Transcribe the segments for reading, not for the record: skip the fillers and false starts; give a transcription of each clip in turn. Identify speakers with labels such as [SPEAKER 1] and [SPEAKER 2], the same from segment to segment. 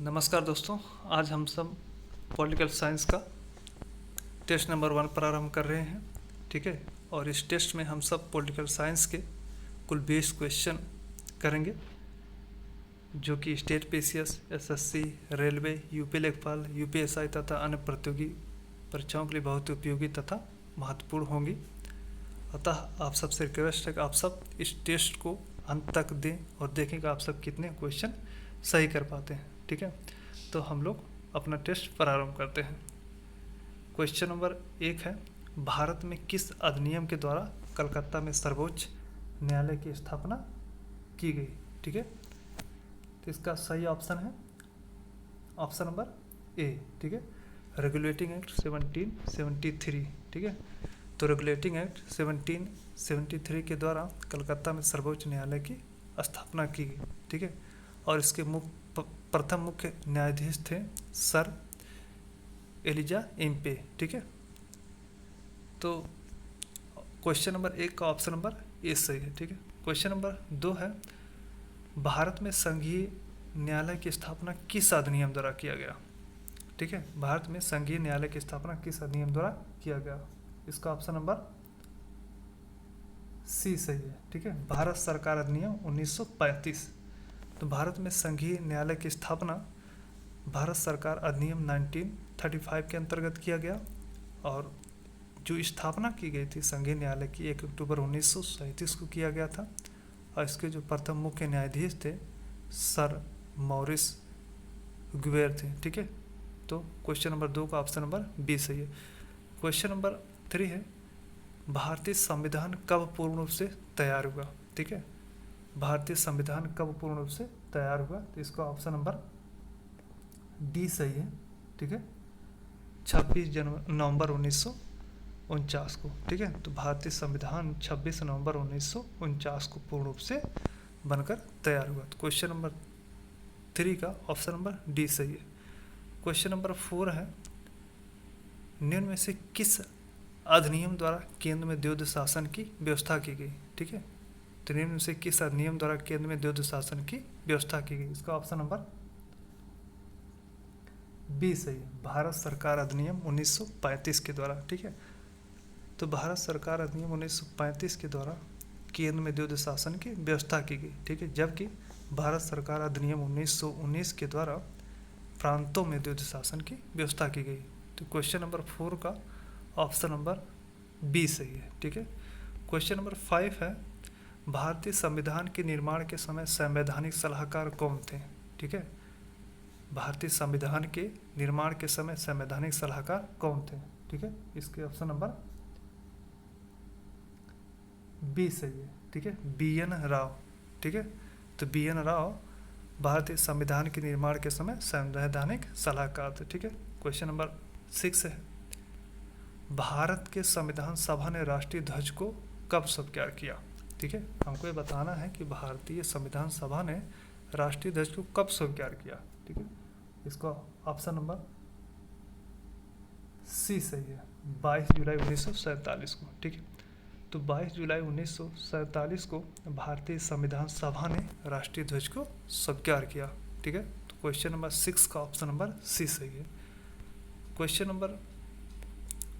[SPEAKER 1] नमस्कार दोस्तों। आज हम सब पॉलिटिकल साइंस का टेस्ट नंबर 1 प्रारंभ कर रहे हैं। ठीक है, और इस टेस्ट में हम सब पॉलिटिकल साइंस के कुल 20 क्वेश्चन करेंगे जो कि state PCS, SSC, railway, UP लेखपाल, यूपीएसआई तथा अन्य प्रतियोगी परीक्षाओं के लिए बहुत उपयोगी तथा महत्वपूर्ण होंगी। अतः आप सबसे रिक्वेस्ट है कि आप सब इस टेस्ट को अंत तक दें और देखें कि आप सब कितने क्वेश्चन सही कर पाते हैं। ठीक है, तो हम लोग अपना टेस्ट प्रारंभ करते हैं। क्वेश्चन नंबर 1 है, भारत में किस अधिनियम के द्वारा कलकत्ता में सर्वोच्च न्यायालय की स्थापना की गई? ठीक है, तो इसका सही ऑप्शन है ऑप्शन नंबर ए। ठीक है, रेगुलेटिंग एक्ट 1773। ठीक है, तो रेगुलेटिंग एक्ट 1773 के द्वारा कलकत्ता में सर्वोच्च न्यायालय की स्थापना की गई। ठीक है, और इसके प्रथम मुख्य न्यायाधीश थे सर एलिजा इम्पे। ठीक है, तो क्वेश्चन नंबर 1 का ऑप्शन नंबर ए सही है। ठीक है, क्वेश्चन नंबर 2 है, भारत में संघीय न्यायालय की स्थापना किस अधिनियम द्वारा किया गया? ठीक है, भारत में संघीय न्यायालय की स्थापना किस अधिनियम द्वारा किया गया? इसका ऑप्शन नंबर सी सही है। ठीक है, भारत सरकार अधिनियम 1935। तो भारत में संघीय न्यायालय की स्थापना भारत सरकार अधिनियम 1935 के अंतर्गत किया गया, और जो स्थापना की गई थी संघीय न्यायालय की 1 अक्टूबर 1937 को किया गया था, और इसके जो प्रथम मुख्य न्यायाधीश थे सर मॉरिस गुवेर थे। ठीक है, तो क्वेश्चन नंबर 2 का ऑप्शन नंबर बी सही है। क्वेश्चन नंबर 3 है, भारतीय संविधान कब पूर्ण रूप से तैयार हुआ? ठीक है, भारतीय संविधान कब पूर्ण रूप से तैयार हुआ? तो इसका ऑप्शन नंबर डी सही है। ठीक है, 26 नवंबर 1949 को। ठीक है, तो भारतीय संविधान 26 नवंबर 1949 को पूर्ण रूप से बनकर तैयार हुआ। तो क्वेश्चन नंबर 3 का ऑप्शन नंबर डी सही है। क्वेश्चन नंबर 4 है, निम्न में से किस अधिनियम द्वारा केंद्र में द्वैध शासन की व्यवस्था की गई? ठीक है, तो निम्न में से किस अधिनियम द्वारा केंद्र में द्वैध शासन की व्यवस्था की गई? इसका ऑप्शन नंबर बी सही है, भारत सरकार अधिनियम 1935 के द्वारा। ठीक है, तो भारत सरकार अधिनियम 1935 के द्वारा केंद्र में द्वैध शासन की व्यवस्था की गई। ठीक है, जबकि भारत सरकार अधिनियम 1919 के द्वारा प्रांतों में द्वैध शासन की व्यवस्था की गई। तो क्वेश्चन नंबर 4 का ऑप्शन नंबर बी सही है। ठीक है, क्वेश्चन नंबर 5 है, भारतीय संविधान के निर्माण के समय संवैधानिक सलाहकार कौन थे? ठीक है, भारतीय संविधान के निर्माण के समय संवैधानिक सलाहकार कौन थे? ठीक है, इसके ऑप्शन नंबर बी सही है। ठीक है, BN राव। ठीक है, तो BN राव भारतीय संविधान के निर्माण के समय संवैधानिक सलाहकार थे। ठीक है, क्वेश्चन नंबर 6 है, भारत के संविधान सभा ने राष्ट्रीय ध्वज को कब स्वीकार किया? ठीक है, हमको ये बताना है कि भारतीय संविधान सभा ने राष्ट्रीय ध्वज को कब स्वीकार किया। ठीक है, इसका ऑप्शन नंबर सी सही है, 22 जुलाई 1947 को। ठीक है, तो 22 जुलाई 1947 को भारतीय संविधान सभा ने राष्ट्रीय ध्वज को स्वीकार किया। ठीक है, तो क्वेश्चन नंबर 6 का ऑप्शन नंबर सी सही है। क्वेश्चन नंबर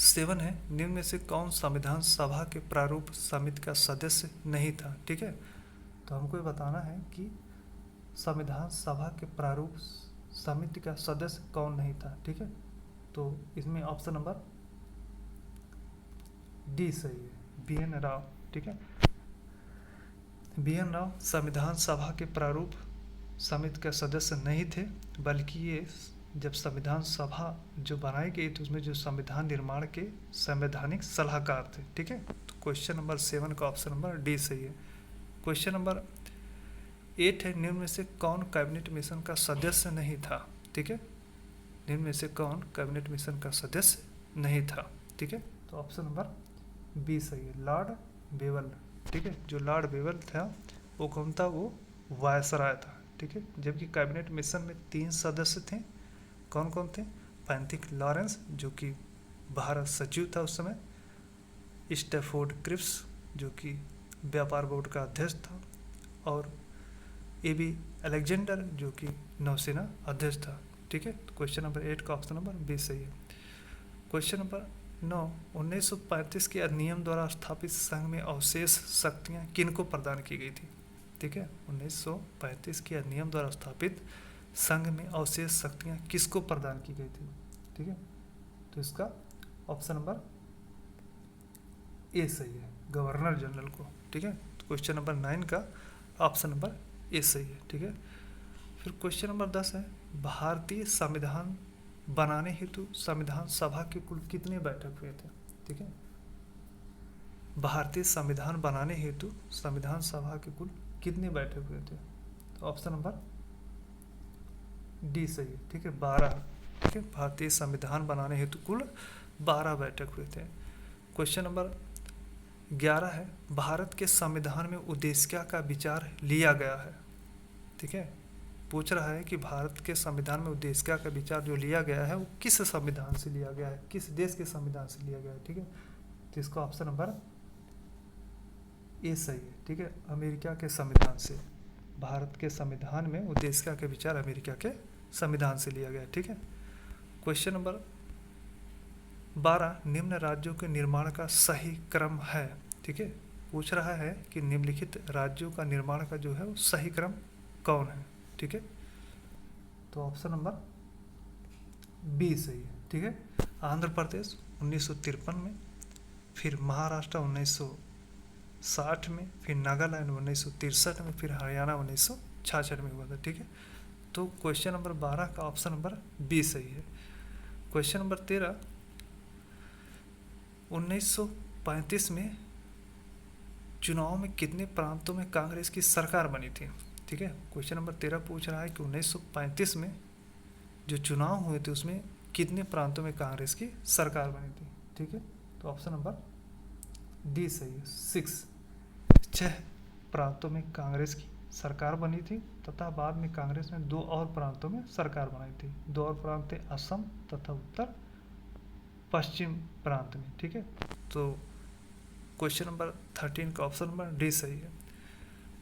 [SPEAKER 1] 7 है, निम्न में से कौन संविधान सभा के प्रारूप समिति का सदस्य नहीं था? ठीक है, तो हमको ये बताना है कि संविधान सभा के प्रारूप समिति का सदस्य कौन नहीं था। ठीक है, तो इसमें ऑप्शन नंबर डी सही है, BN राव। ठीक है, BN राव संविधान सभा के प्रारूप समिति का सदस्य नहीं थे, बल्कि ये जब संविधान सभा जो बनाई गई तो उसमें जो संविधान निर्माण के संवैधानिक सलाहकार थे। ठीक है, तो क्वेश्चन नंबर 7 का ऑप्शन नंबर डी सही है। क्वेश्चन नंबर 8 है, निम्न में से कौन कैबिनेट मिशन का सदस्य नहीं था? ठीक है, निम्न में से कौन कैबिनेट मिशन का सदस्य नहीं था? ठीक है, तो ऑप्शन नंबर बी सही है, लॉर्ड बेवल। ठीक है, जो लॉर्ड बेवल था वो कौन था? वो वायसराय था। ठीक है, जबकि कैबिनेट मिशन में 3 सदस्य थे। कौन कौन थे? पैंथिक लॉरेंस जो कि भारत सचिव था उस समय, स्टैफोर्ड क्रिप्स जो कि व्यापार बोर्ड का अध्यक्ष था, और AB अलेक्जेंडर जो कि नौसेना अध्यक्ष था। ठीक है, तो क्वेश्चन नंबर 8 का ऑप्शन नंबर बी सही है। क्वेश्चन नंबर 9, 1935 के अधिनियम द्वारा स्थापित संघ में अवशेष शक्तियाँ किनको प्रदान की गई थी? ठीक है, 1935 के अधिनियम द्वारा स्थापित संघ में अवशेष शक्तियाँ किसको प्रदान की गई थी? ठीक है, तो इसका ऑप्शन नंबर ए सही है, गवर्नर जनरल को। ठीक है, तो क्वेश्चन नंबर 9 का ऑप्शन नंबर ए सही है। ठीक है, फिर क्वेश्चन नंबर 10 है, भारतीय संविधान बनाने हेतु संविधान सभा के कुल कितने बैठक हुए थे? ठीक है, भारतीय संविधान बनाने हेतु संविधान सभा के कुल कितने बैठक हुए थे? तो ऑप्शन नंबर डी सही है। ठीक है, 12। ठीक है, भारतीय संविधान बनाने हेतु कुल 12 बैठक हुए थे। क्वेश्चन नंबर 11 है, भारत के संविधान में उद्देशिका का विचार लिया गया है। ठीक है, पूछ रहा है कि भारत के संविधान में उद्देशिका का विचार जो लिया गया है वो किस संविधान से लिया गया है, किस देश के संविधान से लिया गया है? ठीक है, तो इसका ऑप्शन नंबर ए सही है। ठीक है, अमेरिका के संविधान से, भारत के संविधान में उद्देशिका के विचार अमेरिका के संविधान से लिया गया है। ठीक है, क्वेश्चन नंबर 12, निम्न राज्यों के निर्माण का सही क्रम है। ठीक है, पूछ रहा है कि निम्नलिखित राज्यों का निर्माण का जो है वो सही क्रम कौन है? ठीक है, तो ऑप्शन नंबर बी सही है। ठीक है, आंध्र प्रदेश 1953 में, फिर महाराष्ट्र 1960 में, फिर नागालैंड 1963 में, फिर हरियाणा 1966 में हुआ था। ठीक है, तो क्वेश्चन नंबर 12 का ऑप्शन नंबर बी सही है। क्वेश्चन नंबर 13, 1935 में चुनाव में कितने प्रांतों में कांग्रेस की सरकार बनी थी? ठीक है, क्वेश्चन नंबर 13 पूछ रहा है कि 1935 में जो चुनाव हुए थे उसमें कितने प्रांतों में कांग्रेस की सरकार बनी थी? ठीक है, तो ऑप्शन नंबर डी सही है, 6 प्रांतों में कांग्रेस की सरकार बनी थी तथा बाद में कांग्रेस ने 2 और प्रांतों में सरकार बनाई थी। 2 और प्रांत थे असम तथा उत्तर पश्चिम प्रांत में। ठीक है, तो क्वेश्चन नंबर 13 का ऑप्शन नंबर डी सही है।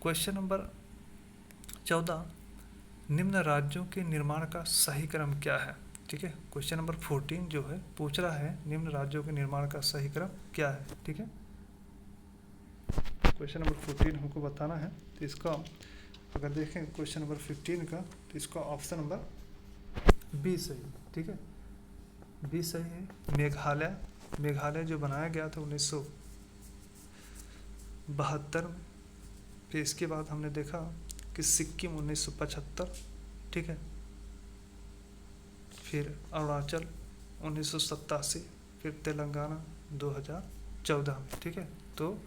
[SPEAKER 1] क्वेश्चन नंबर 14, निम्न राज्यों के निर्माण का सही क्रम क्या है? ठीक है, क्वेश्चन नंबर 14 जो है पूछ रहा है निम्न राज्यों के निर्माण का सही क्रम क्या है? ठीक है, क्वेश्चन नंबर 14 हमको बताना है, तो इसका अगर देखें क्वेश्चन नंबर 15 का, तो इसका ऑप्शन नंबर बी सही है। ठीक है, बी सही है। मेघालय जो बनाया गया था 1972 में, फिर इसके बाद हमने देखा कि सिक्किम 1975। ठीक है, फिर अरुणाचल 1987, फिर तेलंगाना 2014 में। ठीक है, तो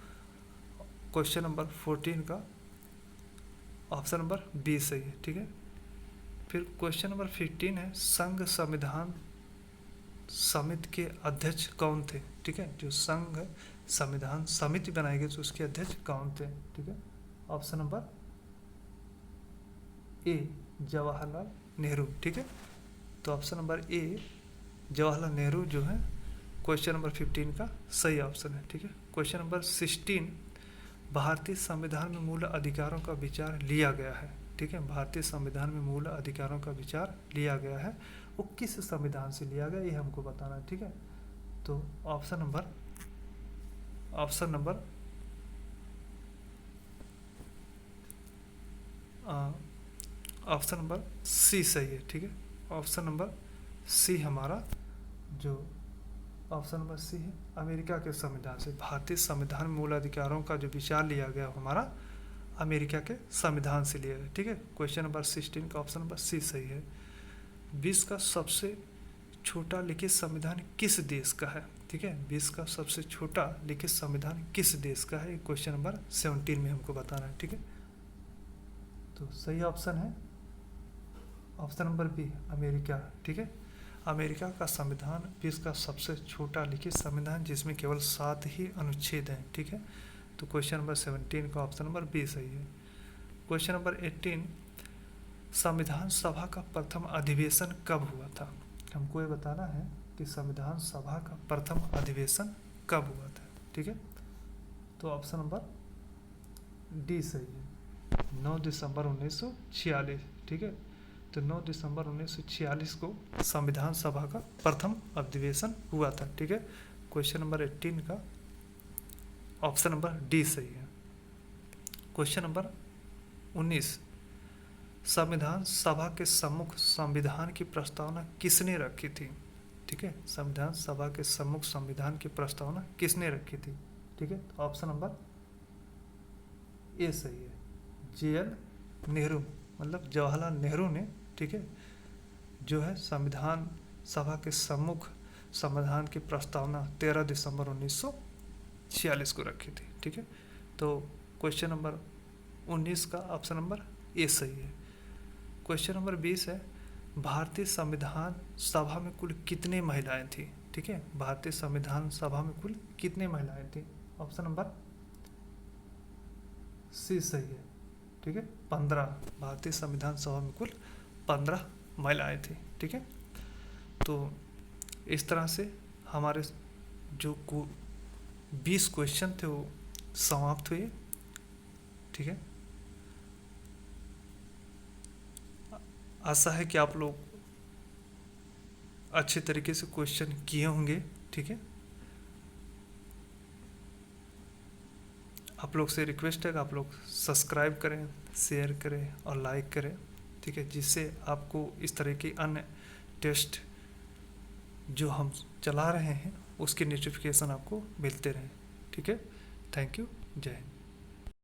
[SPEAKER 1] क्वेश्चन नंबर 14 का ऑप्शन नंबर बी सही है। ठीक है, फिर क्वेश्चन नंबर 15 है, संघ संविधान समिति के अध्यक्ष कौन थे? ठीक है, जो संघ संविधान समिति बनाई गई तो उसके अध्यक्ष कौन थे? ठीक है, option number A Jawaharlal Nehru. ठीक है, तो option number A Jawaharlal Nehru जो है क्वेश्चन नंबर 15 का सही ऑप्शन है। ठीक है, क्वेश्चन नंबर 16, भारतीय संविधान में मूल अधिकारों का विचार लिया गया है। ठीक है, भारतीय संविधान में मूल अधिकारों का विचार लिया गया है, वो किस संविधान से लिया गया ये हमको बताना है। ठीक है, तो ऑप्शन नंबर सी सही है। ठीक है, ऑप्शन नंबर सी हमारा जो ऑप्शन नंबर सी है, अमेरिका के संविधान से भारतीय संविधान में मूल अधिकारों का जो विचार लिया गया हमारा अमेरिका के संविधान से लिया गया। ठीक है, क्वेश्चन नंबर 16 का ऑप्शन नंबर सी सही है। विश्व का सबसे छोटा लिखित संविधान किस देश का है? ठीक है, विश्व का सबसे छोटा लिखित संविधान किस देश का है? क्वेश्चन नंबर 17 में हमको बताना है। ठीक है, तो सही ऑप्शन है ऑप्शन नंबर बी, अमेरिका। ठीक है, अमेरिका का संविधान विश्व का सबसे छोटा लिखित संविधान जिसमें केवल 7 ही अनुच्छेद हैं। ठीक है, तो क्वेश्चन नंबर 17 का ऑप्शन नंबर बी सही है। क्वेश्चन नंबर 18, संविधान सभा का प्रथम अधिवेशन कब हुआ था? हमको ये बताना है कि संविधान सभा का प्रथम अधिवेशन कब हुआ था। ठीक है, तो ऑप्शन नंबर डी सही है। 9 दिसंबर 1946, ठीक है। तो 9 दिसंबर 1946 को संविधान सभा का प्रथम अधिवेशन हुआ था, ठीक है। क्वेश्चन नंबर 18 का ऑप्शन नंबर डी सही है। क्वेश्चन नंबर 19, संविधान सभा के सम्मुख संविधान की प्रस्तावना किसने रखी थी, ठीक है। संविधान सभा के सम्मुख संविधान की प्रस्तावना किसने रखी थी, ठीक है। ऑप्शन नंबर ए सही है, JL नेहरू, मतलब जवाहरलाल नेहरू ने, ठीक है, जो है संविधान सभा के सम्मुख संविधान की प्रस्तावना 13 दिसंबर 1946 को रखी थी, ठीक है। तो क्वेश्चन नंबर 19 का ऑप्शन नंबर ए सही है। क्वेश्चन नंबर 20 है, भारतीय संविधान सभा में कुल कितनी महिलाएं थी, ठीक है। भारतीय संविधान सभा में कुल कितनी महिलाएं थी, ऑप्शन नंबर सी सही है, ठीक है, 15। भारतीय संविधान सभा में कुल 15 महिलाएं थी, ठीक है। तो इस तरह से हमारे जो 20 क्वेश्चन थे वो समाप्त हुए, ठीक है। आशा है कि आप लोग अच्छे तरीके से क्वेश्चन किए होंगे, ठीक है। आप लोग से रिक्वेस्ट है कि आप लोग सब्सक्राइब करें, शेयर करें और लाइक करें, ठीक है, जिससे आपको इस तरह की अन्य टेस्ट जो हम चला रहे हैं उसकी नोटिफिकेशन आपको मिलते रहें, ठीक है। थैंक यू, जय हिंद।